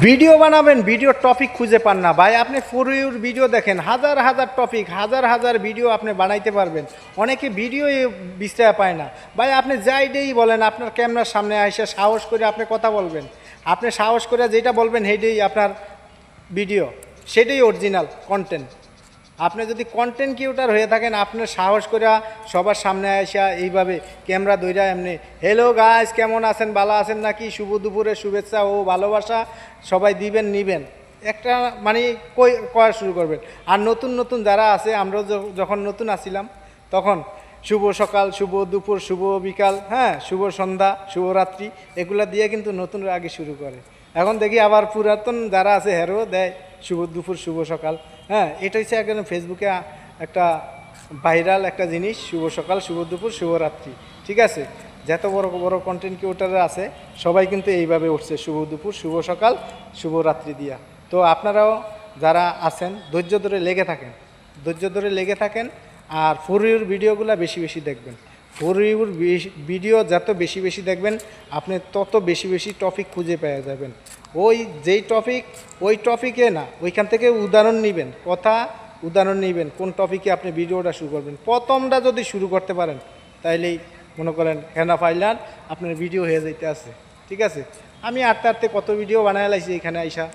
Video বানাবেন, ভিডিওর topic খুঁজে পান না ভাই। আপনি ফর ইউর ভিডিও দেখেন, হাজার হাজার টপিক, হাজার হাজার ভিডিও আপনি বানাইতে পারবেন। অনেকে ভিডিও বিশ্রায় পায় না ভাই। আপনি যাইটাই বলেন, আপনার ক্যামেরার সামনে এসে সাহস করে আপনি কথা বলবেন। আপনি সাহস করে যেটা বলবেন সেইটাই আপনার ভিডিও, সেটাই অরিজিনাল কন্টেন্ট। আপনি যদি কন্টেন্ট ক্রিয়েটর হয়ে থাকেন, আপনার সাহস করে সবার সামনে আসা এইভাবে ক্যামেরা ধইরা এমনি হ্যালো গাইস, কেমন আছেন, ভালো আছেন নাকি, শুভ দুপুরের শুভেচ্ছা ও ভালোবাসা সবাই দিবেন নিবেন, একটা মানে করা শুরু করবেন। আর নতুন নতুন যারা আছে, আমরা যখন নতুন আসছিলাম তখন শুভ সকাল, শুভ দুপুর, শুভ বিকাল, হ্যাঁ, শুভ সন্ধ্যা, শুভরাত্রি, এগুলা দিয়ে কিন্তু নতুন আগে শুরু করে। এখন দেখি আবার পুরাতন যারা আছে হেরো দেয় শুভ দুপুর, শুভ সকাল। হ্যাঁ, এটা হচ্ছে একদম ফেসবুকে একটা ভাইরাল একটা জিনিস, শুভ সকাল, শুভ দুপুর, শুভরাত্রি। ঠিক আছে, যত বড় বড় কন্টেন্ট ক্রিয়েটাররা আছে সবাই কিন্তু এইভাবে উঠছে, শুভ দুপুর, শুভ সকাল, শুভরাত্রি দিয়া। তো আপনারাও যারা আছেন ধৈর্য ধরে লেগে থাকেন, ধৈর্য ধরে লেগে থাকেন। আর ফর ইউর ভিডিওগুলো বেশি বেশি দেখবেন। ফর ইউর ভিডিও যত বেশি বেশি দেখবেন, আপনি তত বেশি বেশি টপিক খুঁজে পেয়ে যাবেন। ওই যেই টপিক, ওই টপিকে না, ওইখান থেকে উদাহরণ নেবেন, কথা উদাহরণ নেবেন, কোন টপিকে আপনি ভিডিওটা শুরু করবেন। প্রথমটা যদি শুরু করতে পারেন তাইলেই মনে করেন হেনা ফাইলান আপনার ভিডিও হয়ে যাইতে আছে। ঠিক আছে, আমি আটতে আটতে কত ভিডিও বানায় লাইছি এখানে আইসা।